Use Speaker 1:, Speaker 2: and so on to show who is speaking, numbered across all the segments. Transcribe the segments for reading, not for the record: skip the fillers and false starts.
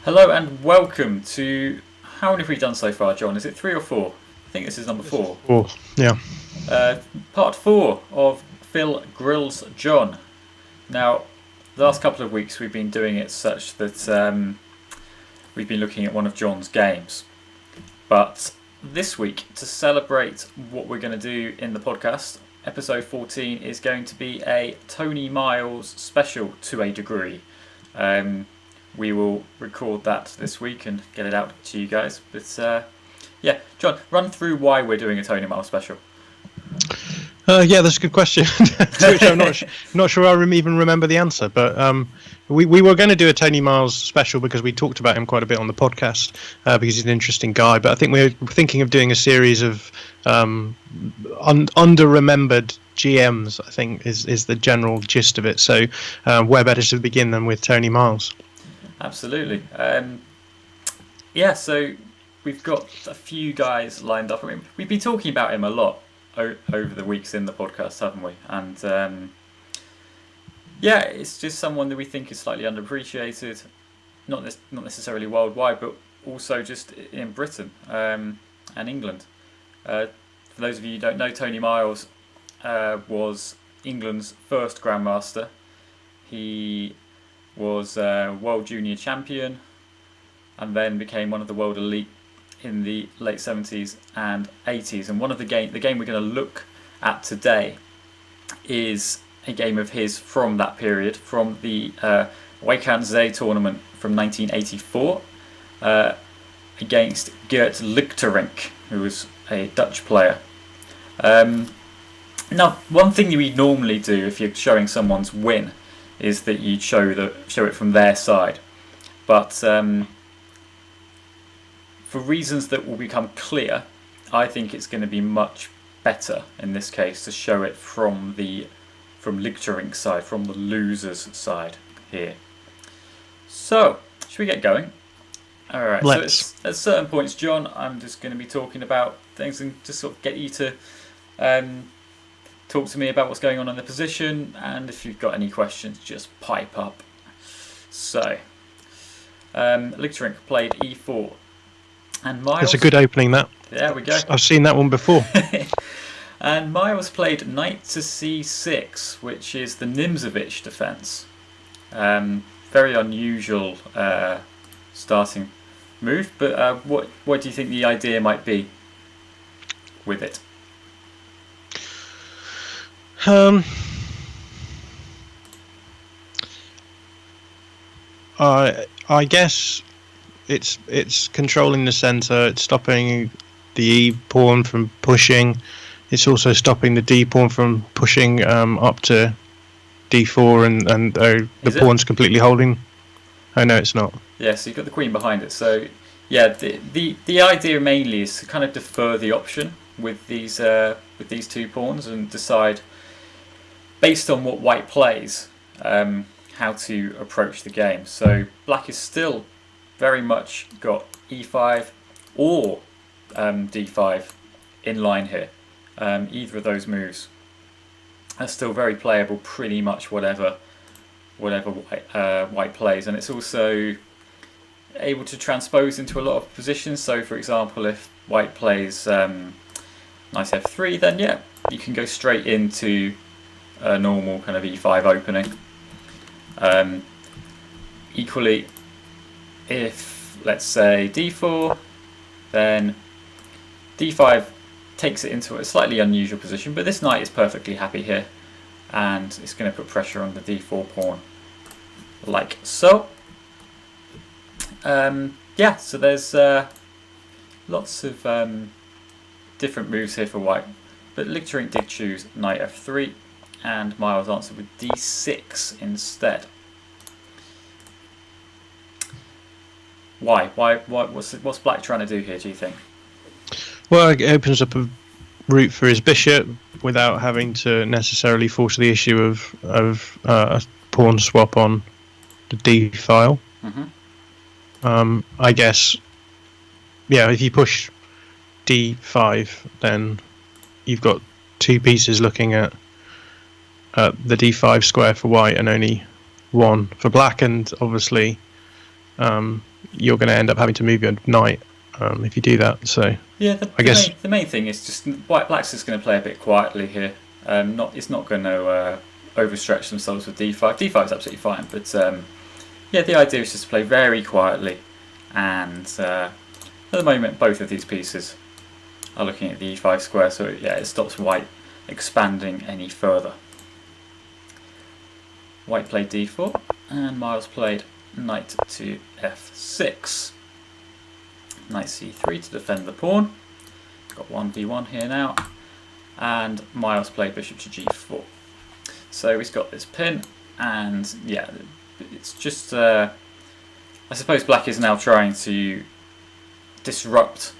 Speaker 1: Hello and welcome to... How many have we done so far, John? Is it 3 or 4? I think this is number 4.
Speaker 2: Four, yeah.
Speaker 1: Part 4 of Phil Grills John. Now, the last couple of weeks we've been doing it such that we've been looking at one of John's games. But this week, to celebrate what we're going to do in the podcast, episode 14 is going to be a Tony Miles special to a degree. We will record that this week and get it out to you guys. But yeah, John, run through why we're doing a Tony Miles special.
Speaker 2: Yeah, that's a good question. To which I'm not sure I even remember the answer. But we were going to do a Tony Miles special because we talked about him quite a bit on the podcast because he's an interesting guy. But I think we're thinking of doing a series of under-remembered GMs, I think, is the general gist of it. So where better to begin than with Tony Miles?
Speaker 1: Absolutely. Yeah, so we've got a few guys lined up. I mean, we've been talking about him a lot over the weeks in the podcast, haven't we? And yeah, it's just someone that we think is slightly underappreciated, not necessarily worldwide, but also just in Britain and England. For those of you who don't know, Tony Miles was England's first Grandmaster. He was World Junior Champion and then became one of the World Elite in the late 70s and 80s. And one of the game we're going to look at today is a game of his from that period, from the Zee tournament from 1984 against Gert Lichterink, who was a Dutch player. Now, one thing we normally do if you're showing someone's win is that you show it from their side, but for reasons that will become clear, I think it's going to be much better in this case to show it from Lichterink's side, from the loser's side here. So, should we get going? All right.
Speaker 2: Let's.
Speaker 1: So at certain points, John, I'm just going to be talking about things and just sort of get you to talk to me about what's going on in the position, and if you've got any questions, just pipe up. So, Lichterink played e4, and Miles...
Speaker 2: It's a good opening, that.
Speaker 1: There we go.
Speaker 2: I've seen that one before.
Speaker 1: And Miles played knight to c6, which is the Nimzovich defence. Very unusual starting move, but what do you think the idea might be with it?
Speaker 2: I guess it's controlling the centre. It's stopping the E pawn from pushing. It's also stopping the D pawn from pushing up to D4, and the pawn's completely holding. Oh no, it's not.
Speaker 1: Yeah, so you've got the queen behind it. So yeah, the idea mainly is to kind of defer the option with these two pawns and decide, based on what white plays, how to approach the game. So black is still very much got e5 or d5 in line here. Either of those moves are still very playable, pretty much whatever white plays, and it's also able to transpose into a lot of positions. So for example, if white plays knight f3, then yeah, you can go straight into a normal kind of e5 opening. Equally, if let's say d4, then d5 takes it into a slightly unusual position, but this knight is perfectly happy here, and it's going to put pressure on the d4 pawn, like so. Yeah, so there's lots of different moves here for white, but Lichterink did choose knight f3, and Miles answered with d6 instead. Why? What's black trying to do here, do you think?
Speaker 2: Well, it opens up a route for his bishop without having to necessarily force the issue of a pawn swap on the D file.
Speaker 1: Mm-hmm.
Speaker 2: I guess, yeah, if you push D5, then you've got two pieces looking at the D5 square for white and only one for black, and obviously you're going to end up having to move your knight if you do that. So
Speaker 1: Yeah,
Speaker 2: I guess
Speaker 1: the main thing is just Black's just going to play a bit quietly here. It's not going to overstretch themselves with d5. D5 is absolutely fine, but yeah, the idea is just to play very quietly. And at the moment, both of these pieces are looking at the e5 square, so yeah, it stops white expanding any further. White played d4, and Miles played knight to f6. Knight c3 to defend the pawn. Got 1v1 here now. And Miles played bishop to g4. So he's got this pin, and yeah, it's just... I suppose black is now trying to disrupt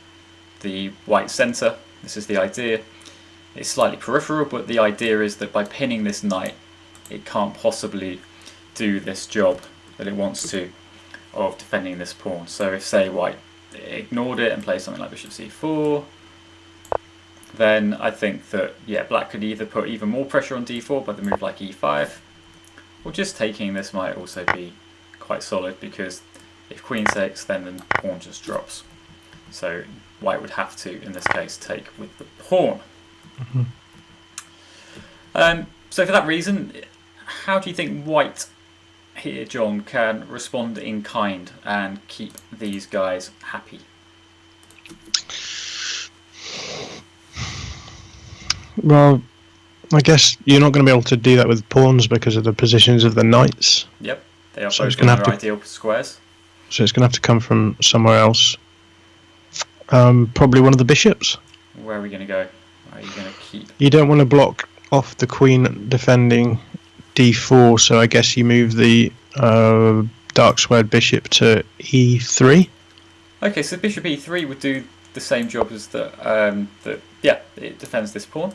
Speaker 1: the white centre. This is the idea. It's slightly peripheral, but the idea is that by pinning this knight, it can't possibly do this job that it wants to of defending this pawn. So if, say, white ignored it and played something like bishop c4, then I think that, yeah, black could either put even more pressure on d4 by the move like e5, or just taking this might also be quite solid, because if queen takes, then the pawn just drops. So white would have to, in this case, take with the pawn. So for that reason, how do you think white here, John, can respond in kind and keep these guys happy?
Speaker 2: Well, I guess you're not going to be able to do that with pawns because of the positions of the knights.
Speaker 1: Yep, they are
Speaker 2: So
Speaker 1: both
Speaker 2: it's
Speaker 1: in
Speaker 2: gonna
Speaker 1: their
Speaker 2: have to-
Speaker 1: ideal squares.
Speaker 2: So it's going to have to come from somewhere else. Probably one of the bishops.
Speaker 1: Where are we going to go? Are you going to keep...
Speaker 2: You don't want to block off the queen defending d4, so I guess you move the dark squared bishop to e3.
Speaker 1: Okay, so bishop e3 would do the same job as yeah, it defends this pawn.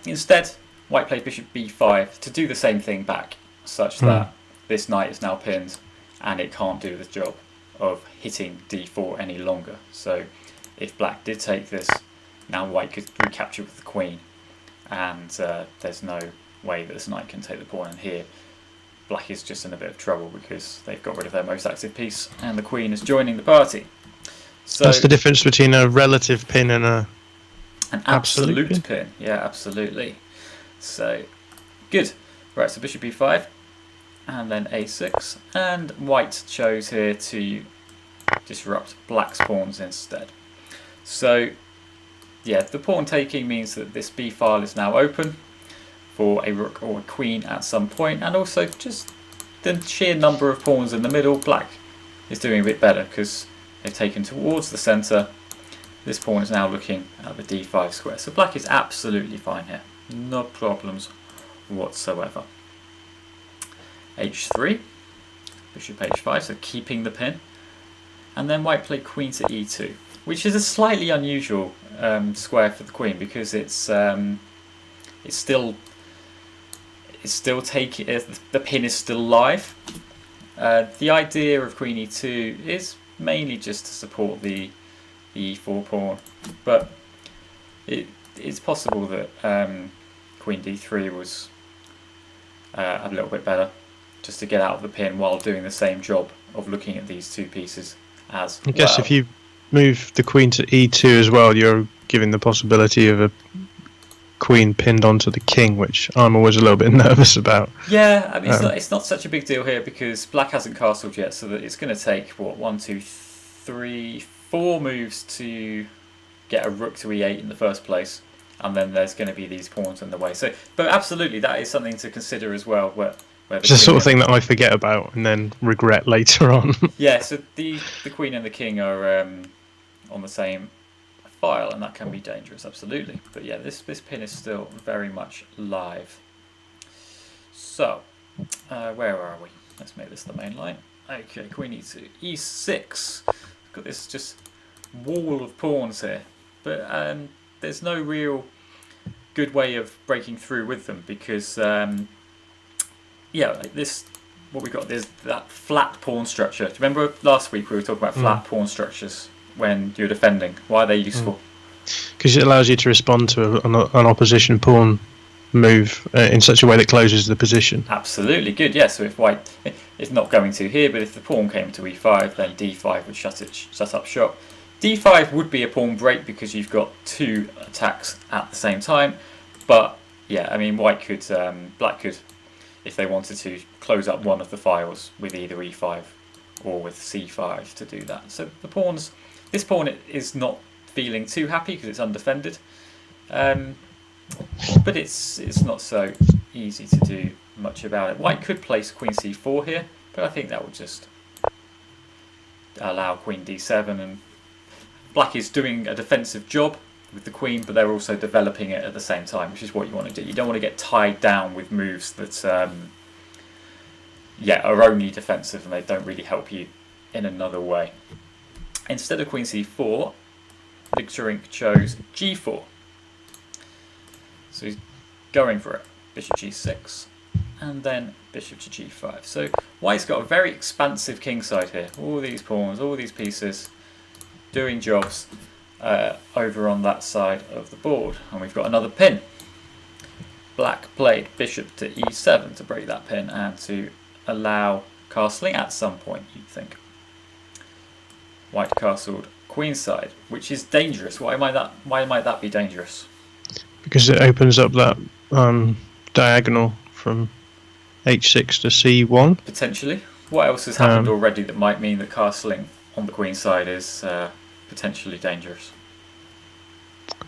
Speaker 1: Instead, white played bishop b5 to do the same thing back, such that this knight is now pinned and it can't do the job of hitting d4 any longer. So if black did take this, now white could recapture with the queen, and there's no way that this knight can take the pawn, and here black is just in a bit of trouble because they've got rid of their most active piece and the queen is joining the party. So
Speaker 2: That's the difference between a relative pin and
Speaker 1: an absolute
Speaker 2: absolute
Speaker 1: pin. Yeah, absolutely. So good. Right, so bishop e5 and then a6, and white chose here to disrupt black's pawns instead. So yeah, the pawn taking means that this b file is now open for a rook or a queen at some point, and also just the sheer number of pawns in the middle. Black is doing a bit better because they've taken towards the centre. This pawn is now looking at the d5 square, so black is absolutely fine here, no problems whatsoever. h3, bishop h5, so keeping the pin, and then white played queen to e2, which is a slightly unusual square for the queen, because it's still taking, the pin is still live. The idea of queen e2 is mainly just to support the e4 pawn, but it's possible that queen d3 was a little bit better, just to get out of the pin while doing the same job of looking at these two pieces as
Speaker 2: I guess
Speaker 1: well.
Speaker 2: if you move the queen to e2 as well, you're giving the possibility of a queen pinned onto the king, which I'm always a little bit nervous about.
Speaker 1: Yeah, I mean, it's not such a big deal here because black hasn't castled yet, so that it's going to take, what, 1, 2, 3, 4 moves to get a rook to e8 in the first place, and then there's going to be these pawns in the way. So, but absolutely, that is something to consider as well. Where
Speaker 2: It's the sort of thing that I forget about and then regret later on.
Speaker 1: Yeah, so the queen and the king are on the same file, and that can be dangerous, absolutely. But yeah, this pin is still very much live. So, where are we? Let's make this the main line. Okay, queen e2, e6. Got this just wall of pawns here, but there's no real good way of breaking through with them, because yeah, like this, what we got is that flat pawn structure. Do you remember last week we were talking about flat pawn structures when you're defending? Why are they useful?
Speaker 2: Because it allows you to respond to an opposition pawn move in such a way that closes the position.
Speaker 1: Absolutely good. Yeah. So if white, It's not going to here, but if the pawn came to e5, then d5 would shut up shop. d5 would be a pawn break because you've got 2 attacks at the same time. But yeah, I mean, black could, if they wanted to, close up one of the files with either e5 or with c5 to do that. So this pawn is not feeling too happy because it's undefended, but it's not so easy to do much about it. White could place queen c4 here, but I think that would just allow queen d7, and black is doing a defensive job with the queen, but they're also developing it at the same time, which is what you want to do. You don't want to get tied down with moves that are only defensive and they don't really help you in another way. Instead of queen c4, Lichterink chose g4. So he's going for it. Bishop g6, and then bishop to g5. So white's got a very expansive kingside here. All these pawns, all these pieces doing jobs over on that side of the board. And we've got another pin. Black played bishop to e7 to break that pin and to allow castling at some point, you'd think. White castled queenside, which is dangerous. Why might that be dangerous?
Speaker 2: Because it opens up that diagonal from h6 to c1.
Speaker 1: Potentially. What else has happened already that might mean that castling on the queen side is potentially dangerous?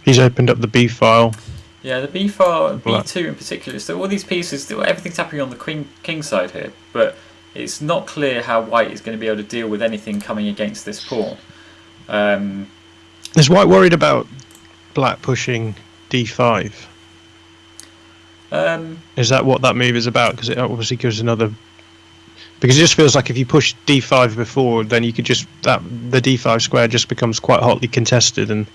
Speaker 2: He's opened up the b file.
Speaker 1: Yeah, the b file, b2 in particular. So all these pieces, everything's happening on the king side here, but it's not clear how white is going to be able to deal with anything coming against this pawn.
Speaker 2: Is white worried about black pushing d5? Is that what that move is about? Because it obviously gives another. Because it just feels like if you push d5 before, then you could the d5 square just becomes quite hotly contested, and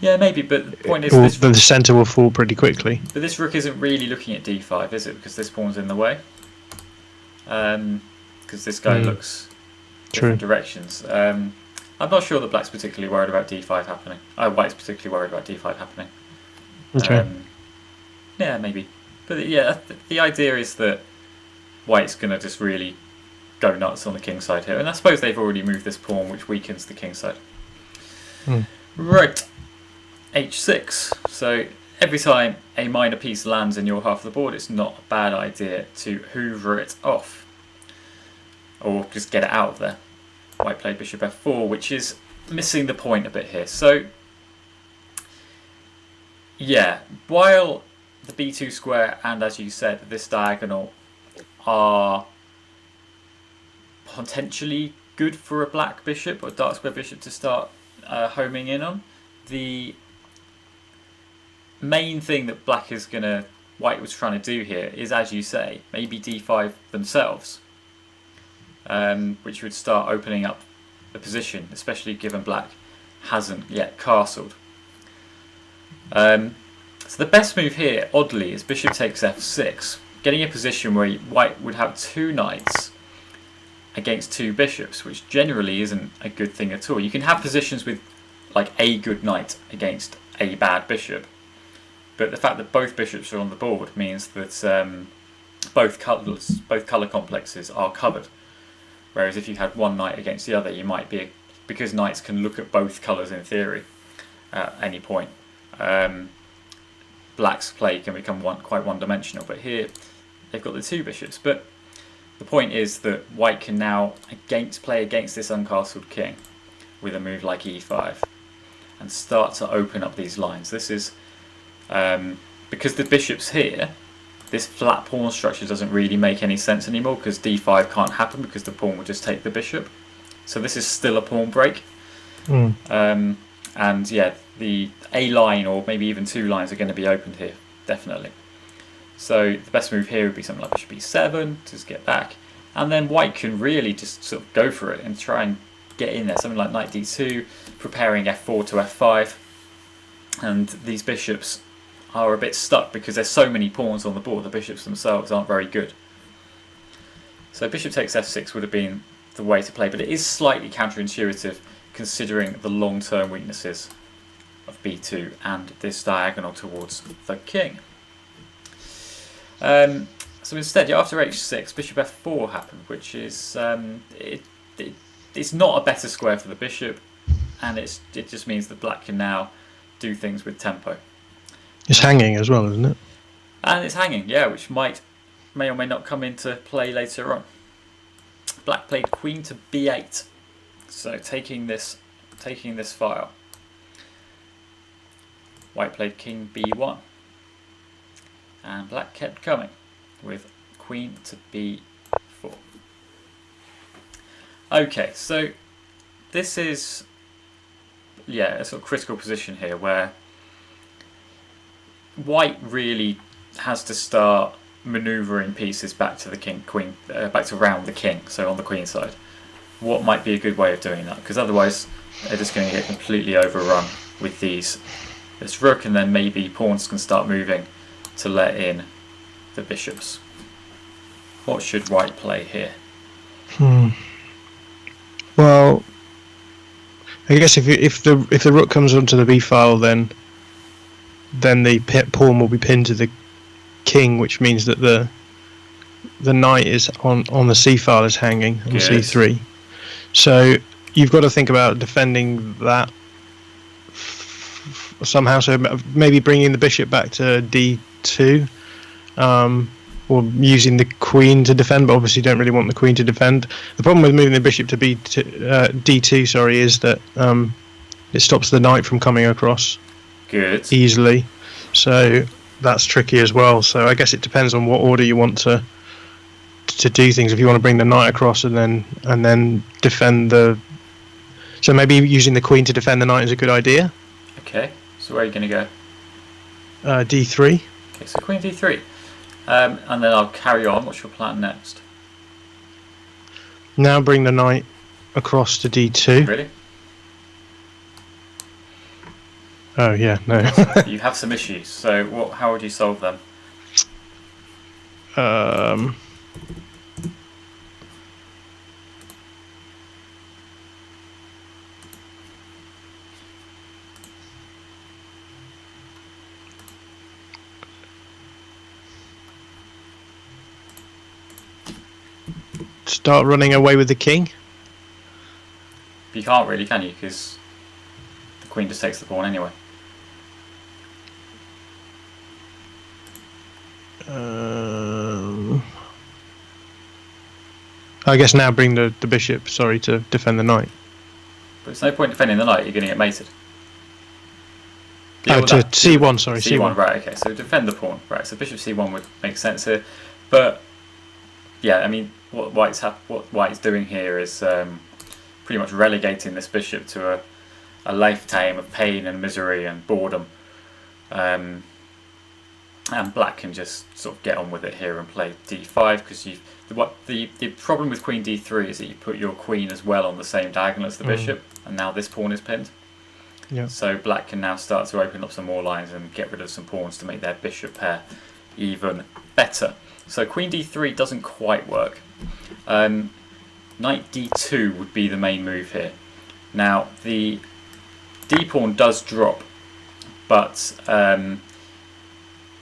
Speaker 1: yeah, maybe. But the point is,
Speaker 2: the centre will fall pretty quickly.
Speaker 1: But this rook isn't really looking at d5, is it? Because this pawn's in the way. Because this guy looks different directions. I'm not sure that black's particularly worried about d5 happening. White's particularly worried about d5 happening.
Speaker 2: Okay.
Speaker 1: Yeah, maybe. But yeah, the idea is that white's going to just really go nuts on the king side here. And I suppose they've already moved this pawn, which weakens the king side. Right. h6. So every time a minor piece lands in your half of the board, it's not a bad idea to hoover it off. Or just get it out of there. White played bishop f4, which is missing the point a bit here. So, yeah, while the b2 square and, as you said, this diagonal are potentially good for a black bishop or dark square bishop to start homing in on, the main thing that white was trying to do here is, as you say, maybe d5 themselves, which would start opening up the position, especially given black hasn't yet castled. So the best move here, oddly, is bishop takes f6, getting a position where white would have 2 knights against 2 bishops, which generally isn't a good thing at all. You can have positions with like a good knight against a bad bishop, but the fact that both bishops are on the board means that both colour complexes are covered. Whereas if you had one knight against the other, you might be, because knights can look at both colours in theory at any point. Black's play can become quite one-dimensional, but here they've got the 2 bishops. But the point is that white can now play against this uncastled king with a move like e5 and start to open up these lines. This is because the bishop's here. This flat pawn structure doesn't really make any sense anymore because d5 can't happen because the pawn will just take the bishop. So this is still a pawn break. And yeah, the A line or maybe even 2 lines are going to be opened here, definitely. So the best move here would be something like bishop e7 to just get back. And then white can really just sort of go for it and try and get in there. Something like knight d2, preparing f4 to f5. And these bishops are a bit stuck because there's so many pawns on the board. The bishops themselves aren't very good. So bishop takes f6 would have been the way to play, but it is slightly counterintuitive considering the long-term weaknesses of b2 and this diagonal towards the king. So instead, after h6, bishop f4 happened, which is it's not a better square for the bishop, and it just means that black can now do things with tempo.
Speaker 2: It's hanging as well, isn't it?
Speaker 1: And it's hanging, yeah, which may or may not come into play later on. Black played queen to b8, so taking this file. White played king b1, and black kept coming with queen to b4. Okay, so this is a sort of critical position here where white really has to start manoeuvring pieces back to the queen, back to round the king, so on the queen side. What might be a good way of doing that? Because otherwise they're just going to get completely overrun with this rook, and then maybe pawns can start moving to let in the bishops. What should white play here?
Speaker 2: Well, I guess if the rook comes onto the b file, then the pawn will be pinned to the king, which means that the knight is on the c file is hanging on c3. So you've got to think about defending that somehow. So maybe bringing the bishop back to d2, or using the queen to defend. But obviously, you don't really want the queen to defend. The problem with moving the bishop to d2, sorry, is that it stops the knight from coming across easily. So that's tricky as well. So I guess it depends on what order you want to do things. If you want to bring the knight across and then defend so maybe using the queen to defend the knight is a good idea.
Speaker 1: Okay, so where are you going to go?
Speaker 2: d3.
Speaker 1: Okay, so queen d3, and then I'll carry on. What's your plan next?
Speaker 2: Now bring the knight across to d2.
Speaker 1: Really?
Speaker 2: Oh yeah, no.
Speaker 1: You have some issues. So how would you solve them?
Speaker 2: Start running away with the king.
Speaker 1: You can't really, can you? Because the queen just takes the pawn anyway.
Speaker 2: I guess now bring the bishop, to defend the knight.
Speaker 1: But there's no point defending the knight, you're going to get mated.
Speaker 2: To c1, sorry.
Speaker 1: c1, right, okay, so defend the pawn. Right, so bishop c1 would make sense here. But, yeah, I mean, what white's doing here is pretty much relegating this bishop to a lifetime of pain and misery and boredom. And black can just sort of get on with it here and play d5, because the problem with queen d3 is that you put your queen as well on the same diagonal as the bishop, and now this pawn is pinned.
Speaker 2: Yeah.
Speaker 1: So black can now start to open up some more lines and get rid of some pawns to make their bishop pair even better. So queen d3 doesn't quite work. Knight d2 would be the main move here. Now the d pawn does drop, but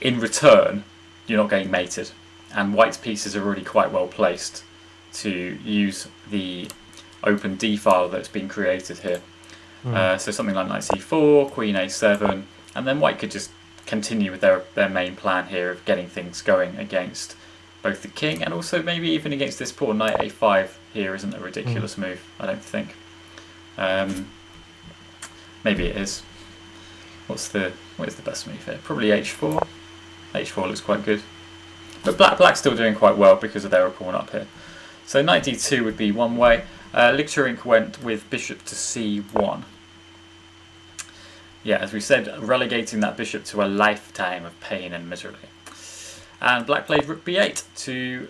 Speaker 1: in return you're not getting mated, and white's pieces are already quite well placed to use the open d file that's been created here. So something like knight c4, queen a7, and then white could just continue with their main plan here of getting things going against both the king and also maybe even against this pawn. Knight a5 here isn't a ridiculous move, I don't think. Maybe it is. What is the best move here? Probably h4. h4 looks quite good. But black's still doing quite well because of their pawn up here. So knight d2 would be one way. Lichterink went with bishop to c1. Yeah, as we said, relegating that bishop to a lifetime of pain and misery. And black played rook b8 to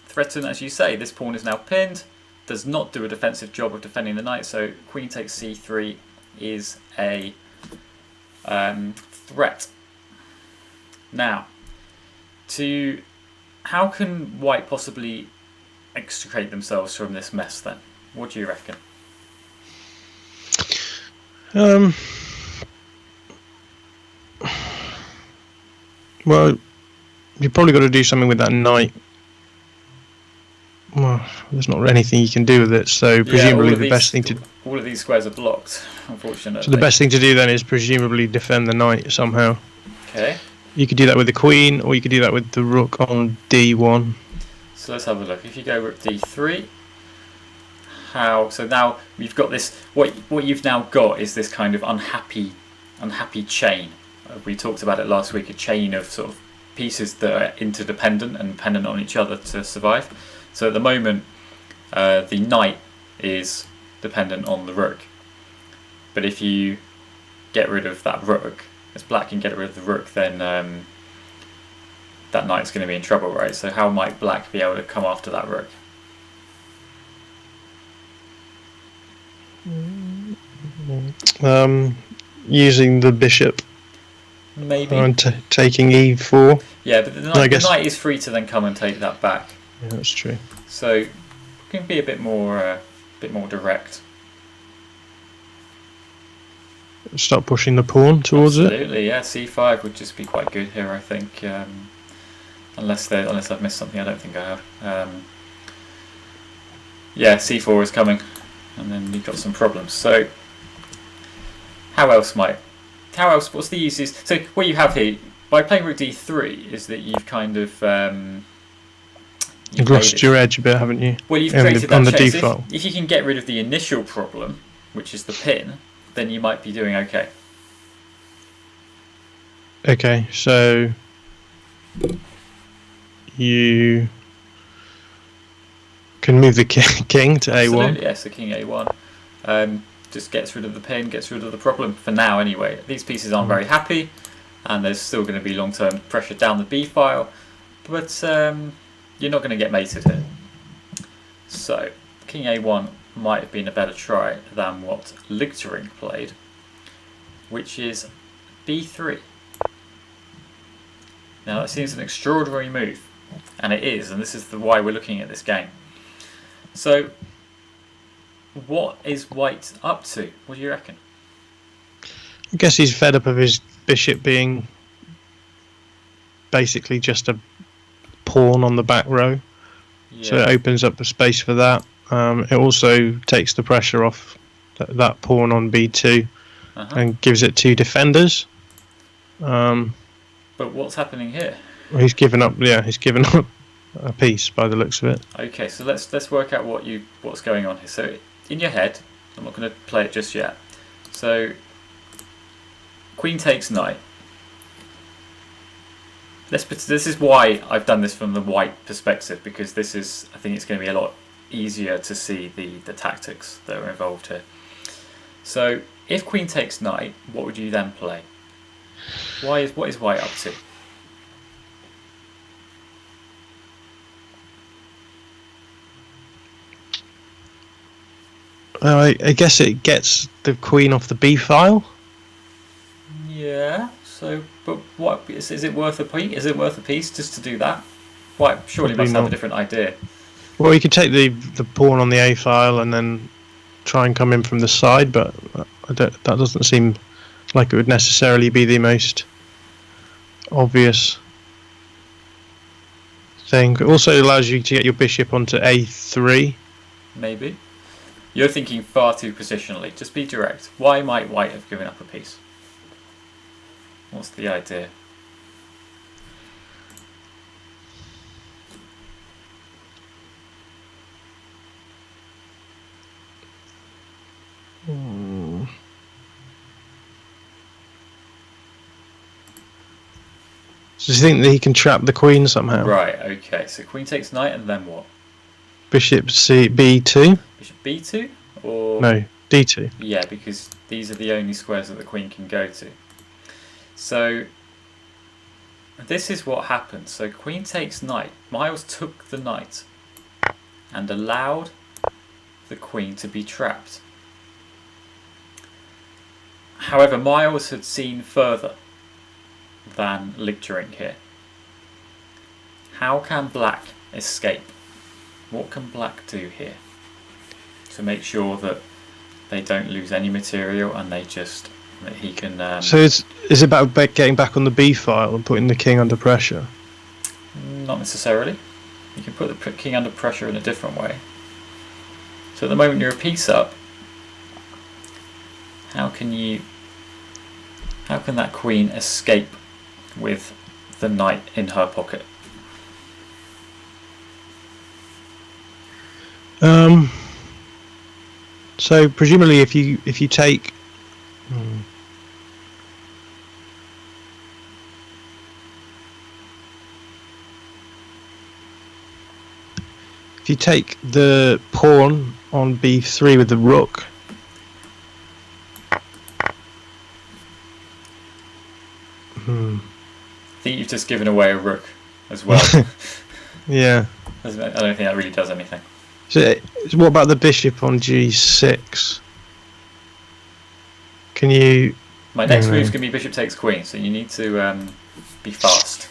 Speaker 1: threaten, as you say, this pawn is now pinned, does not do a defensive job of defending the knight, so queen takes c3 is a threat. Now, how can white possibly extricate themselves from this mess then? What do you reckon?
Speaker 2: Well, You've probably got to do something with that knight. Well, there's not anything you can do with it, so presumably best thing to...
Speaker 1: All of these squares are blocked, unfortunately.
Speaker 2: So the best thing to do then is presumably defend the knight somehow.
Speaker 1: Okay.
Speaker 2: You could do that with the queen, or you could do that with the rook on d1.
Speaker 1: So let's have a look. If you go rook d3, so now we've got this. What you've now got is this kind of unhappy chain. We talked about it last week. A chain of sort of pieces that are interdependent and dependent on each other to survive. So at the moment, the knight is dependent on the rook. But if you get rid of that rook, as black can get rid of the rook, then that knight's going to be in trouble, right? So how might black be able to come after that rook?
Speaker 2: Using the bishop.
Speaker 1: Maybe.
Speaker 2: And taking e4.
Speaker 1: Yeah, but the knight is free to then come and take that back.
Speaker 2: Yeah, that's true.
Speaker 1: So it can be a bit more direct.
Speaker 2: Start pushing the pawn towards it.
Speaker 1: Absolutely, yeah. C5 would just be quite good here, I think. Unless I've missed something, I don't think I have. Yeah, C4 is coming, and then you've got some problems. So what's the easiest? So what you have here by playing rook d3 is that you've kind of
Speaker 2: you've lost your edge a bit, haven't you?
Speaker 1: Well, you've created that
Speaker 2: the
Speaker 1: chain.
Speaker 2: default.
Speaker 1: If you can get rid of the initial problem, which is the pin, then you might be doing okay.
Speaker 2: Okay, so you can move the king to
Speaker 1: Absolutely,
Speaker 2: a1.
Speaker 1: yes, the king a1. Just gets rid of the pin, gets rid of the problem for now anyway. These pieces aren't very happy, and there's still going to be long-term pressure down the b file, but you're not going to get mated here. So king a1 might have been a better try than what Lichtering played, which is b3. Now that seems an extraordinary move, and it is, and this is why we're looking at this game. So what is white up to? What do you reckon?
Speaker 2: I guess he's fed up of his bishop being basically just a pawn on the back row. Yeah. So it opens up the space for that. It also takes the pressure off that pawn on b2 and gives it 2 defenders.
Speaker 1: But what's happening here?
Speaker 2: Well, he's given up. Yeah, he's given up a piece by the looks of it.
Speaker 1: Okay, so let's work out what's going on here. So in your head, I'm not going to play it just yet. So queen takes knight. This is why I've done this from the white perspective, because I think it's going to be a lot easier to see the tactics that are involved here. So if queen takes knight, what would you then play? What is white up to?
Speaker 2: I guess it gets the queen off the b file.
Speaker 1: Yeah. So, but what is it worth a piece? Is it worth a piece just to do that? White surely must have a different idea.
Speaker 2: Well, you could take the pawn on the a file and then try and come in from the side, but that doesn't seem like it would necessarily be the most obvious thing. It also allows you to get your bishop onto a3.
Speaker 1: Maybe. You're thinking far too positionally. Just be direct. Why might white have given up a piece? What's the idea?
Speaker 2: So do you think that he can trap the queen somehow?
Speaker 1: Right, okay. So queen takes knight and then what?
Speaker 2: Bishop b2?
Speaker 1: Bishop b2? Or
Speaker 2: no, d2.
Speaker 1: Yeah, because these are the only squares that the queen can go to. So this is what happened. So queen takes knight. Miles took the knight and allowed the queen to be trapped. However, Miles had seen further than Lichtering here. How can black escape? What can black do here to make sure that they don't lose any material and that he can...
Speaker 2: So is it about getting back on the b file and putting the king under pressure?
Speaker 1: Not necessarily. You can put the king under pressure in a different way. So at the moment you're a piece up, how can that queen escape with the knight in her pocket?
Speaker 2: So presumably, if you take, if you take the pawn on b3 with the rook,
Speaker 1: I think you've just given away a rook as well.
Speaker 2: yeah.
Speaker 1: I don't think that really does anything.
Speaker 2: So what about the bishop on g6? Can you?
Speaker 1: My next move is going to be bishop takes queen, so you need to be fast.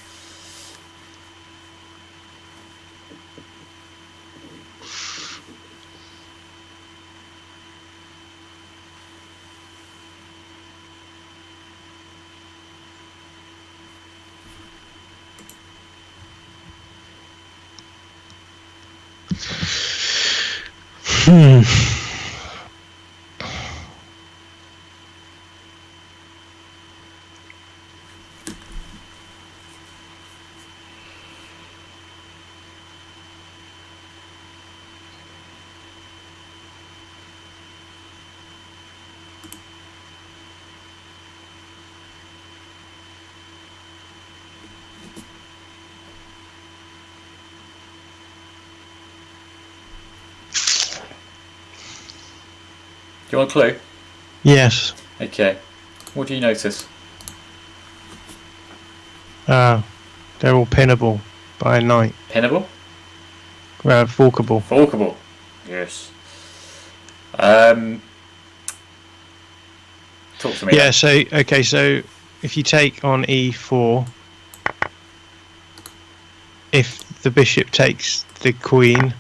Speaker 1: Do you want a clue?
Speaker 2: Yes.
Speaker 1: Okay. What do you notice?
Speaker 2: They're all pinnable by a knight.
Speaker 1: Pinnable?
Speaker 2: Forkable.
Speaker 1: Forkable. Yes. Talk to me.
Speaker 2: Yeah. So if you take on e4, if the bishop takes the queen,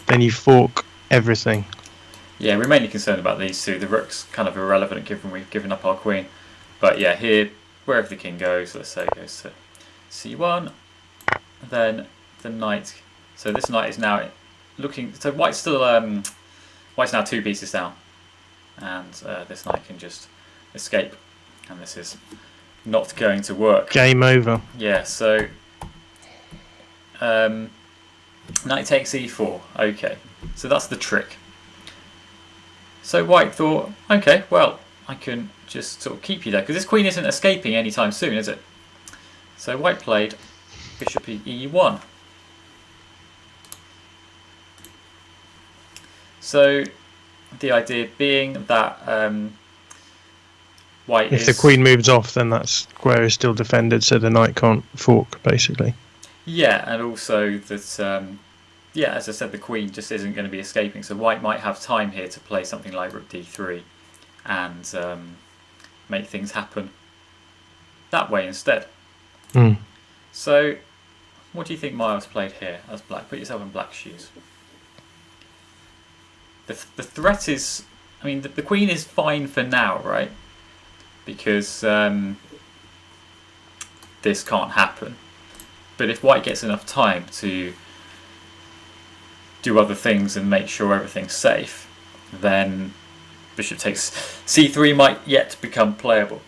Speaker 2: then you fork everything.
Speaker 1: Yeah, we're mainly concerned about these two. The rook's kind of irrelevant given we've given up our queen. But yeah, here, wherever the king goes, let's say it goes to c1, then the knight. So this knight is now looking. So white's still white's now 2 pieces down, and this knight can just escape, and this is not going to work.
Speaker 2: Game over.
Speaker 1: Yeah. So knight takes e4. Okay, so that's the trick. So white thought, okay, well, I can just sort of keep you there, because this queen isn't escaping anytime soon, is it? So white played bishop e1. So the idea being that white
Speaker 2: if the queen moves off, then that square is still defended, so the knight can't fork, basically.
Speaker 1: Yeah, and also that... yeah, as I said, the queen just isn't going to be escaping, so white might have time here to play something like rook d3 and make things happen that way instead. So, what do you think Miles played here as black? Put yourself in black shoes. The threat is... I mean, the queen is fine for now, right? Because this can't happen. But if white gets enough time to do other things and make sure everything's safe, then bishop takes c3 might yet become playable.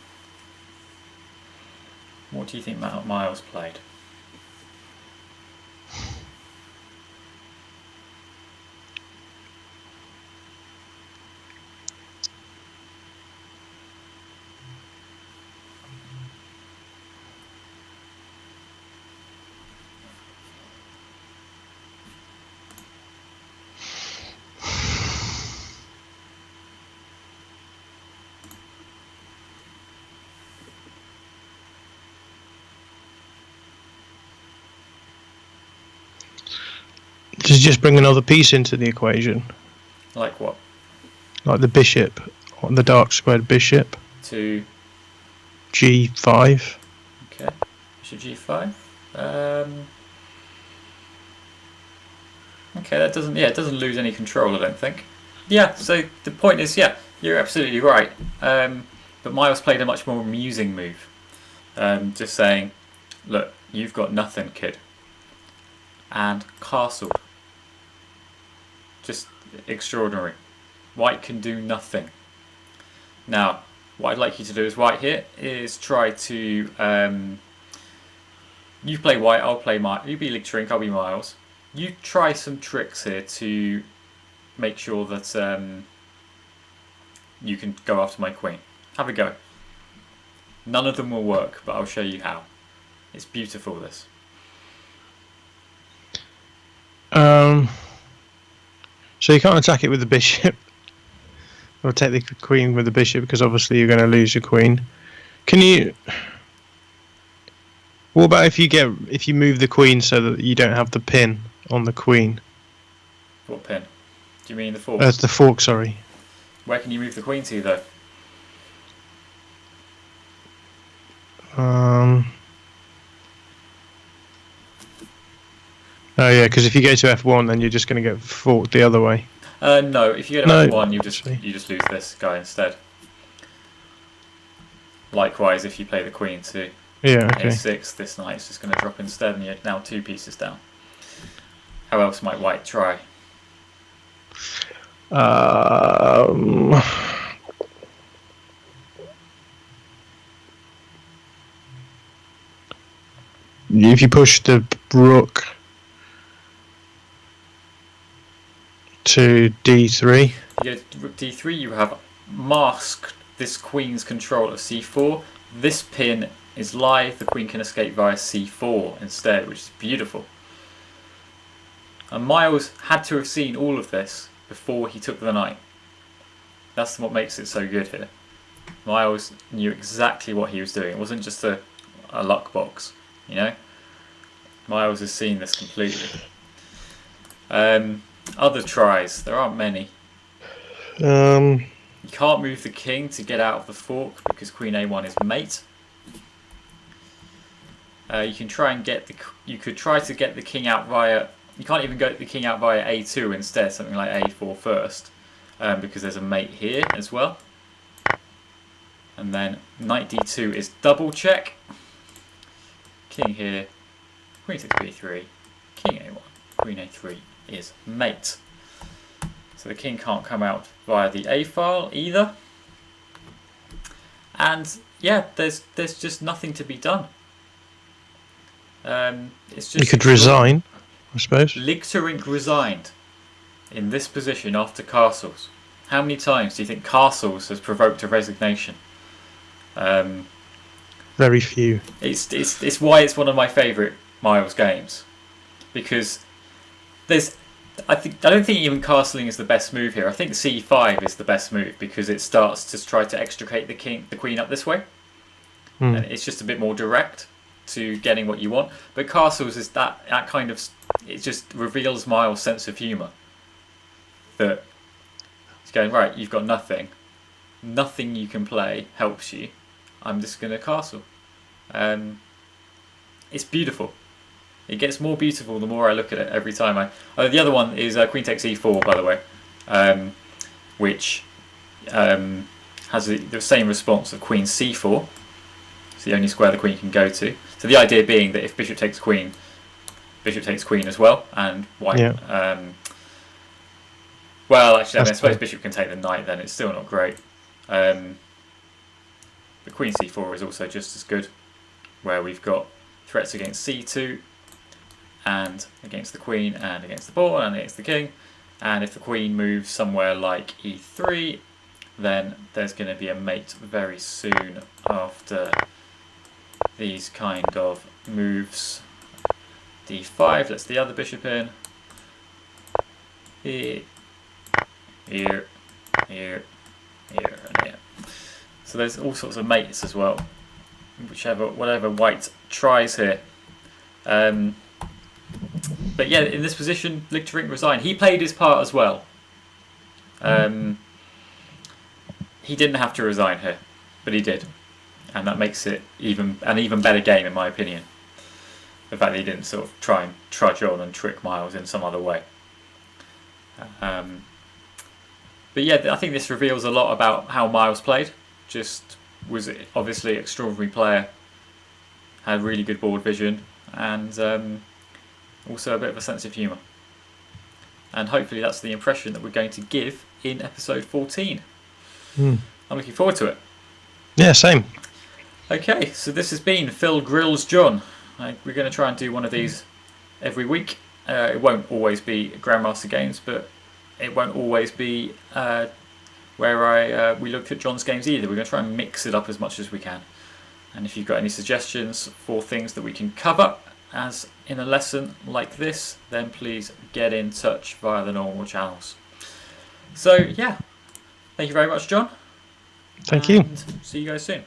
Speaker 1: What do you think Miles played?
Speaker 2: Does just bring another piece into the equation?
Speaker 1: Like what?
Speaker 2: Like the bishop, on the dark squared bishop.
Speaker 1: To
Speaker 2: g5.
Speaker 1: Okay, bishop g5. Okay, that doesn't. Yeah, it doesn't lose any control, I don't think. Yeah. So the point is, yeah, you're absolutely right. But Miles played a much more amusing move. Just saying, look, you've got nothing, kid. and castled. Just extraordinary. White can do nothing. Now, what I'd like you to do as white here is try to... you play white, I'll play Miles. You be Licktrink, I'll be Miles. You try some tricks here to make sure that you can go after my queen. Have a go. None of them will work, but I'll show you how. It's beautiful, this.
Speaker 2: So you can't attack it with the bishop, or take the queen with the bishop, because obviously you're going to lose your queen. Can you? What about if you move the queen so that you don't have the pin on the queen?
Speaker 1: What pin? Do you mean the fork?
Speaker 2: The fork, sorry.
Speaker 1: Where can you move the queen to, though?
Speaker 2: Oh yeah, because if you go to F1, then you're just going to get forked the other way.
Speaker 1: No. If you go to F1, you just lose this guy instead. Likewise, if you play the queen to A6, this knight's just going to drop instead, and you're now 2 pieces down. How else might white try?
Speaker 2: If you push the rook to D3.
Speaker 1: If you go to rook D3, you have masked this queen's control of C4. This pin is live, the queen can escape via C4 instead, which is beautiful. And Miles had to have seen all of this before he took the knight. That's what makes it so good here. Miles knew exactly what he was doing. It wasn't just a luck box, you know? Miles has seen this completely. Other tries, there aren't many. You can't move the king to get out of the fork because queen A1 is mate. You can try and you could try to get the king out via... You can't even get the king out via A2 instead, something like A4 first, because there's a mate here as well. And then knight D2 is double check. King here, queen takes B3, king A1, queen A3 is mate. So the king can't come out via the A file either. And yeah, there's just nothing to be done. It's just
Speaker 2: you could resign, I suppose.
Speaker 1: Licktrink resigned in this position after castles. How many times do you think castles has provoked a resignation?
Speaker 2: Very few.
Speaker 1: It's why it's one of my favourite Miles games, because I don't think even castling is the best move here. I think C5 is the best move because it starts to try to extricate the queen up this way, and it's just a bit more direct to getting what you want. But castles is that kind of, it just reveals Miles' sense of humour. That it's going, right, you've got nothing you can play helps you. I'm just going to castle. It's beautiful. It gets more beautiful the more I look at it every time. The other one is queen takes E4, by the way, which has the same response of queen C4. It's the only square the queen can go to. So the idea being that if bishop takes queen as well, and white.
Speaker 2: Yeah.
Speaker 1: Well, actually, I suppose bishop can take the knight. Then it's still not great. But queen C4 is also just as good, where we've got threats against C2, and against the queen, and against the pawn, and against the king. And if the queen moves somewhere like E3, then there's going to be a mate very soon after these kind of moves. D5 lets the other bishop in. Here, here, here, here, and here. So there's all sorts of mates as well. Whatever white tries here. But yeah, in this position, Licktrink resigned. He played his part as well. He didn't have to resign here, but he did, and that makes it an even better game in my opinion. The fact that he didn't sort of try and trudge on and trick Miles in some other way. But yeah, I think this reveals a lot about how Miles played. Just was obviously an extraordinary player, had really good board vision, and also a bit of a sense of humour. And hopefully that's the impression that we're going to give in episode 14. I'm looking forward to it.
Speaker 2: Yeah, same.
Speaker 1: Okay, so this has been Phil Grills John. We're going to try and do one of these every week. It won't always be Grandmaster Games, but it won't always be where we look at John's games either. We're going to try and mix it up as much as we can. And if you've got any suggestions for things that we can cover as in a lesson like this, then please get in touch via the normal channels. So yeah, thank you very much, John.
Speaker 2: Thank you.
Speaker 1: See you guys soon.